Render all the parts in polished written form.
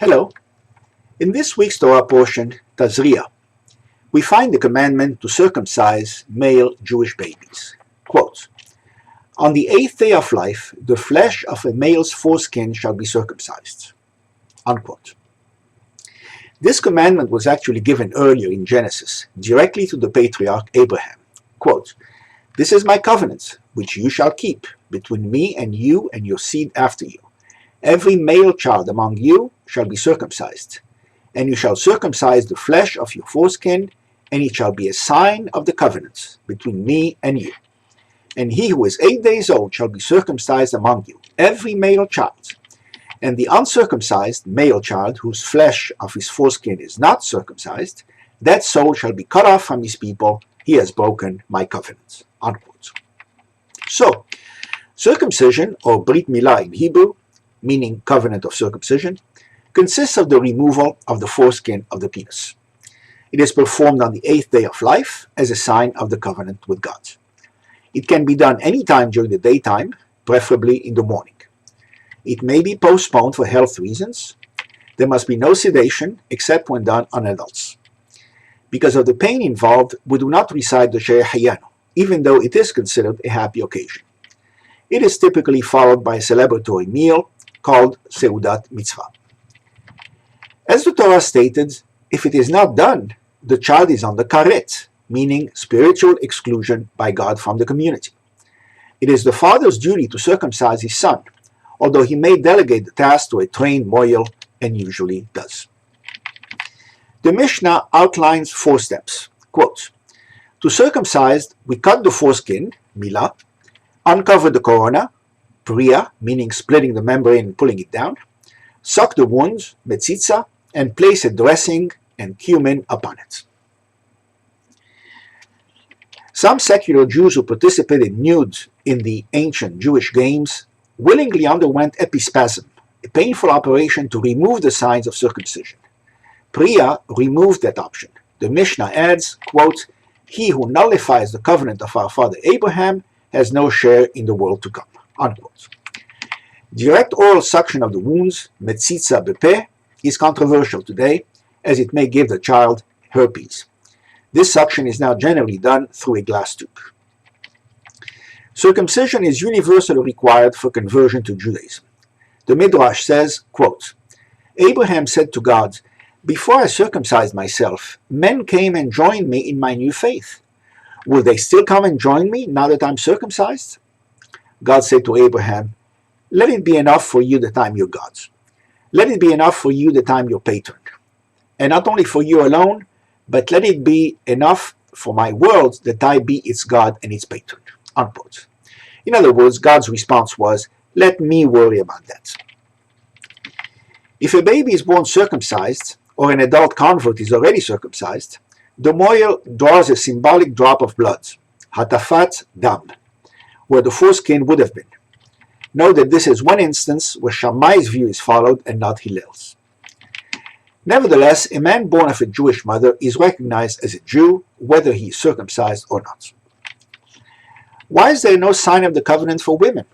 Hello. In this week's Torah portion, Tazria, we find the commandment to circumcise male Jewish babies. Quote, "On the 8th day of life, the flesh of a male's foreskin shall be circumcised." Unquote. This commandment was actually given earlier in Genesis, directly to the patriarch Abraham. Quote, "This is my covenant, which you shall keep, between me and you and your seed after you. Every male child among you shall be circumcised, and you shall circumcise the flesh of your foreskin, and it shall be a sign of the covenant between me and you. And he who is 8 days old shall be circumcised among you, every male child. And the uncircumcised male child, whose flesh of his foreskin is not circumcised, that soul shall be cut off from his people. He has broken my covenant." Unquote. So, circumcision, or Brit Milah in Hebrew, meaning covenant of circumcision, consists of the removal of the foreskin of the penis. It is performed on the 8th day of life as a sign of the covenant with God. It can be done any time during the daytime, preferably in the morning. It may be postponed for health reasons. There must be no sedation except when done on adults. Because of the pain involved, we do not recite the Shehecheyanu, even though it is considered a happy occasion. It is typically followed by a celebratory meal called Seudat Mitzvah. As the Torah stated, if it is not done, the child is on the karet, meaning spiritual exclusion by God from the community. It is the father's duty to circumcise his son, although he may delegate the task to a trained moyel, and usually does. The Mishnah outlines 4 steps. Quote, "To circumcise, we cut the foreskin, milah, uncover the corona, priya, meaning splitting the membrane and pulling it down, suck the wound, metzitza, and place a dressing and cumin upon it." Some secular Jews who participated nude in the ancient Jewish games willingly underwent epispasm, a painful operation to remove the signs of circumcision. Priya removed that option. The Mishnah adds, quote, "He who nullifies the covenant of our father Abraham has no share in the world to come." Unquote. Direct oral suction of the wounds, metzitza bepeh, is controversial today, as it may give the child herpes. This suction is now generally done through a glass tube. Circumcision is universally required for conversion to Judaism. The Midrash says, quote, "Abraham said to God, 'Before I circumcised myself, men came and joined me in my new faith. Will they still come and join me now that I'm circumcised?' God said to Abraham, 'Let it be enough for you that I'm your God. Let it be enough for you that I'm your patron. And not only for you alone, but let it be enough for my world that I be its God and its patron.'" Unquote. In other words, God's response was, "Let me worry about that." If a baby is born circumcised, or an adult convert is already circumcised, the moyel draws a symbolic drop of blood, hatafat dam, where the foreskin would have been. Note that this is one instance where Shammai's view is followed and not Hillel's. Nevertheless, a man born of a Jewish mother is recognized as a Jew, whether he is circumcised or not. Why is there no sign of the covenant for women?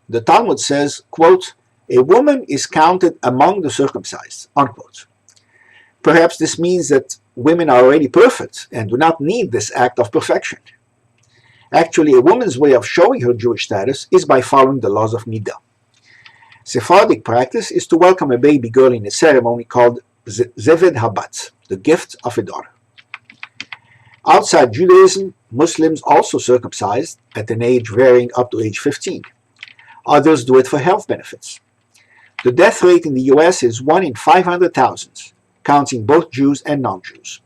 The Talmud says, quote, "A woman is counted among the circumcised," unquote. Perhaps this means that women are already perfect and do not need this act of perfection. Actually, a woman's way of showing her Jewish status is by following the laws of Nidah. Sephardic practice is to welcome a baby girl in a ceremony called Zeved Habat, the gift of a daughter. Outside Judaism, Muslims also circumcise at an age varying up to age 15. Others do it for health benefits. The death rate in the US is 1 in 500,000, counting both Jews and non-Jews.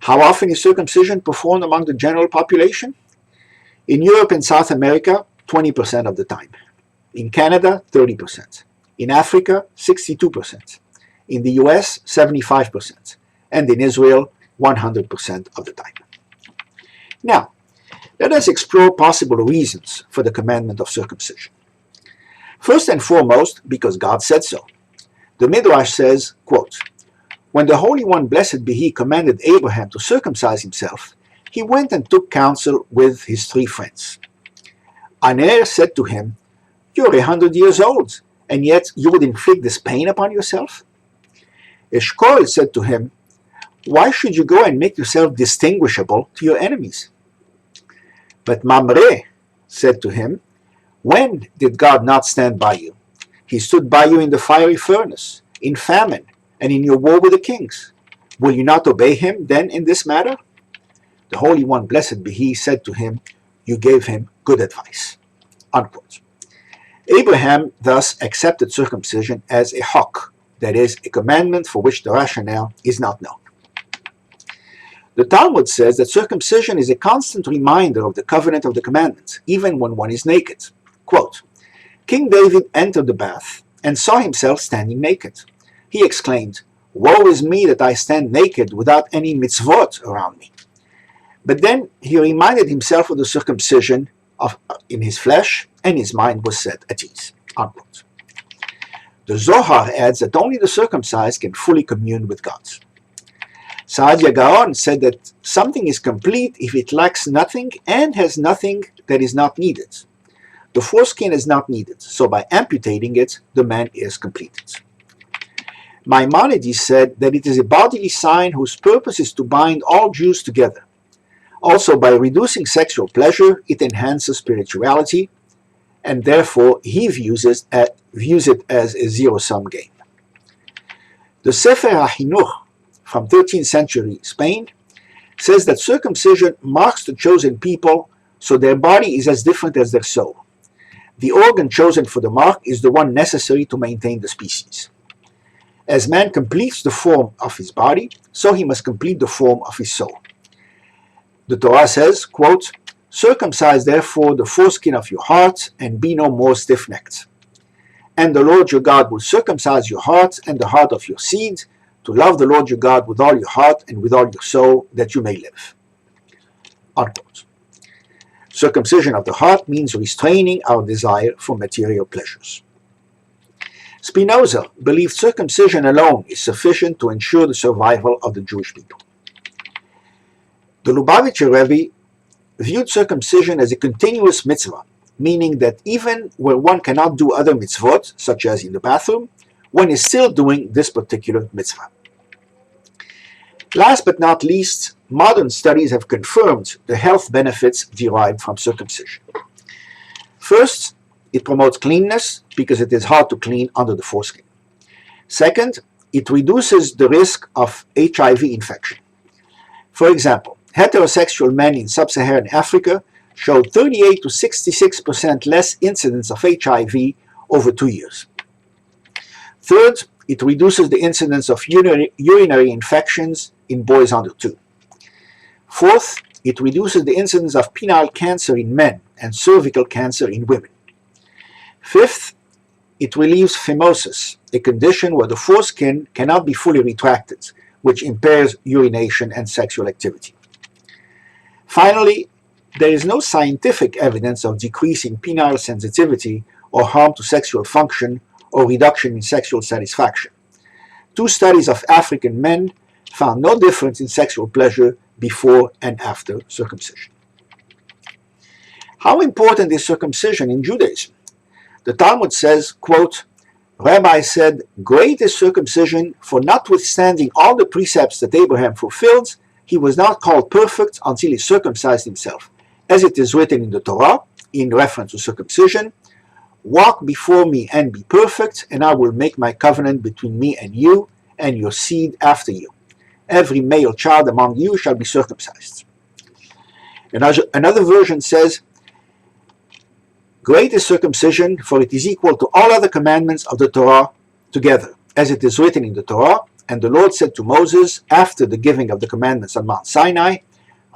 How often is circumcision performed among the general population? In Europe and South America, 20% of the time. In Canada, 30%. In Africa, 62%. In the US, 75%. And in Israel, 100% of the time. Now, let us explore possible reasons for the commandment of circumcision. First and foremost, because God said so. The Midrash says, quote, "When the Holy One, blessed be He, commanded Abraham to circumcise himself, he went and took counsel with his 3 friends. Aner said to him, 'You're 100 years old, and yet you would inflict this pain upon yourself? Eshkol said to him, why should you go and make yourself distinguishable to your enemies? But Mamre said to him, when did God not stand by you? He stood by you in the fiery furnace, in famine, and in your war with the kings. Will you not obey him then in this matter? The Holy One, blessed be he, said to him, you gave him good advice. Unquote. Abraham thus accepted circumcision as a hok, that is, a commandment for which the rationale is not known. The Talmud says that circumcision is a constant reminder of the covenant of the commandments, even when one is naked. Quote, King David entered the bath and saw himself standing naked. He exclaimed, woe is me that I stand naked without any mitzvot around me. But then he reminded himself of the circumcision in his flesh, and his mind was set at ease. Unquote. The Zohar adds that only the circumcised can fully commune with God. Saadia Gaon said that something is complete if it lacks nothing and has nothing that is not needed. The foreskin is not needed, so by amputating it, the man is completed. Maimonides said that it is a bodily sign whose purpose is to bind all Jews together. Also, by reducing sexual pleasure, it enhances spirituality, and therefore he views it as a zero-sum game. The Sefer HaChinuch from 13th century Spain says that circumcision marks the chosen people, so their body is as different as their soul. The organ chosen for the mark is the one necessary to maintain the species. As man completes the form of his body, so he must complete the form of his soul. The Torah says, quote, circumcise therefore the foreskin of your heart, and be no more stiff-necked. And the Lord your God will circumcise your heart and the heart of your seed, to love the Lord your God with all your heart and with all your soul, that you may live. Unquote. Circumcision of the heart means restraining our desire for material pleasures. Spinoza believed circumcision alone is sufficient to ensure the survival of the Jewish people. The Lubavitcher Rebbe viewed circumcision as a continuous mitzvah, meaning that even where one cannot do other mitzvot, such as in the bathroom, one is still doing this particular mitzvah. Last but not least, modern studies have confirmed the health benefits derived from circumcision. First, it promotes cleanness because it is hard to clean under the foreskin. Second, it reduces the risk of HIV infection. For example, heterosexual men in sub-Saharan Africa showed 38 to 66% less incidence of HIV over 2 years. Third, it reduces the incidence of urinary infections in boys under 2. Fourth, it reduces the incidence of penile cancer in men and cervical cancer in women. Fifth, it relieves phimosis, a condition where the foreskin cannot be fully retracted, which impairs urination and sexual activity. Finally, there is no scientific evidence of decreasing penile sensitivity or harm to sexual function or reduction in sexual satisfaction. 2 studies of African men found no difference in sexual pleasure before and after circumcision. How important is circumcision in Judaism? The Talmud says, quote, Rabbi said, great is circumcision, for notwithstanding all the precepts that Abraham fulfilled, he was not called perfect until he circumcised himself. As it is written in the Torah, in reference to circumcision, walk before me and be perfect, and I will make my covenant between me and you and your seed after you. Every male child among you shall be circumcised. Another version says, great is circumcision, for it is equal to all other commandments of the Torah together, as it is written in the Torah. And the Lord said to Moses, after the giving of the commandments on Mount Sinai,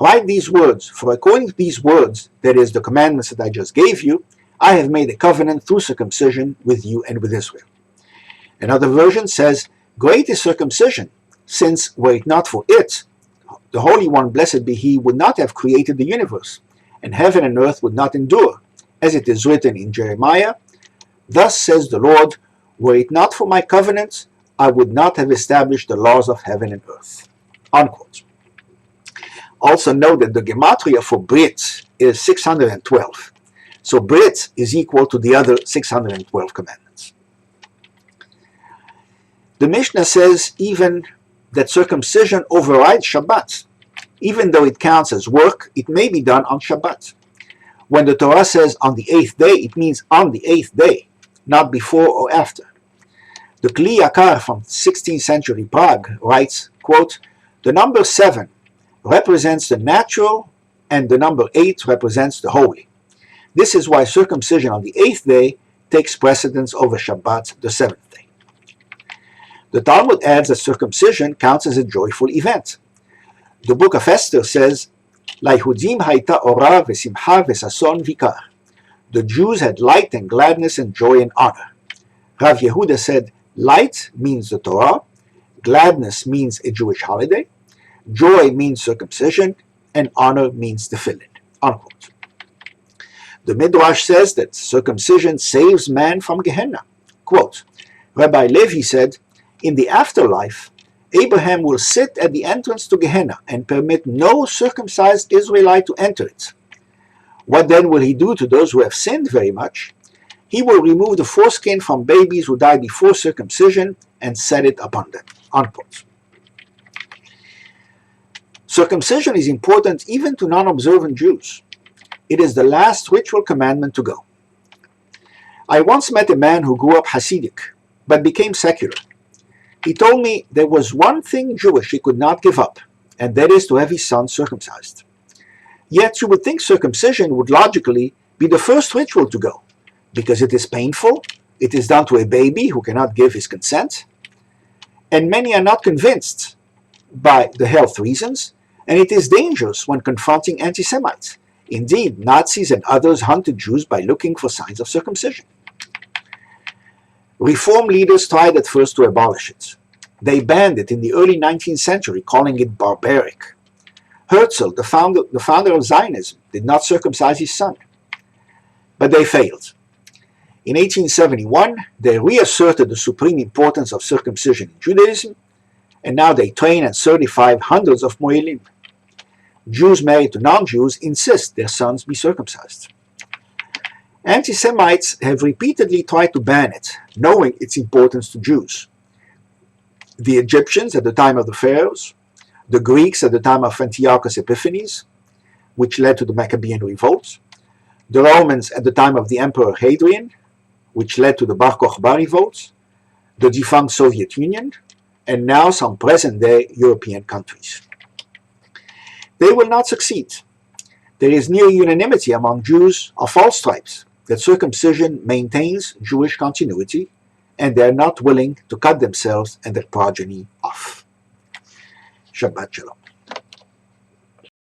write these words, for according to these words, that is, the commandments that I just gave you, I have made a covenant through circumcision with you and with Israel. Another version says, great is circumcision, since were it not for it, the Holy One, blessed be he, would not have created the universe, and heaven and earth would not endure. As it is written in Jeremiah, thus says the Lord, were it not for my covenant, I would not have established the laws of heaven and earth. Unquote. Also note that the gematria for Brit is 612. So Brit is equal to the other 612 commandments. The Mishnah says even that circumcision overrides Shabbat. Even though it counts as work, it may be done on Shabbat. When the Torah says on the 8th day, it means on the 8th day, not before or after. The Kli Yakar from 16th century Prague writes, quote, "The number 7 represents the natural and the number 8 represents the holy. This is why circumcision on the 8th day takes precedence over Shabbat, the 7th day." The Talmud adds that circumcision counts as a joyful event. The book of Esther says, "L'Yehudim hayta ora v'simcha v'sason vikar." The Jews had light and gladness and joy and honor. Rav Yehuda said, light means the Torah, gladness means a Jewish holiday, joy means circumcision, and honor means tefillin. Unquote. The Midrash says that circumcision saves man from Gehenna. Quote, Rabbi Levi said, "In the afterlife, Abraham will sit at the entrance to Gehenna and permit no circumcised Israelite to enter it. What then will he do to those who have sinned very much? He will remove the foreskin from babies who died before circumcision and set it upon them." Unquote. Circumcision is important even to non-observant Jews. It is the last ritual commandment to go. I once met a man who grew up Hasidic, but became secular. He told me there was one thing Jewish he could not give up, and that is to have his son circumcised. Yet you would think circumcision would logically be the first ritual to go, because it is painful, it is done to a baby who cannot give his consent, and many are not convinced by the health reasons, and it is dangerous when confronting antisemites. Indeed, Nazis and others hunted Jews by looking for signs of circumcision. Reform leaders tried at first to abolish it. They banned it in the early 19th century, calling it barbaric. Herzl, the founder of Zionism, did not circumcise his son. But they failed. In 1871, they reasserted the supreme importance of circumcision in Judaism, and now they train and certify hundreds of moelim. Jews married to non-Jews insist their sons be circumcised. Anti-Semites have repeatedly tried to ban it, knowing its importance to Jews. The Egyptians at the time of the pharaohs, the Greeks at the time of Antiochus Epiphanes, which led to the Maccabean revolt, the Romans at the time of the Emperor Hadrian, which led to the Bar Kokhba revolt, the defunct Soviet Union, and now some present-day European countries. They will not succeed. There is near unanimity among Jews of all stripes that circumcision maintains Jewish continuity, and they are not willing to cut themselves and their progeny off. Shabbat Shalom.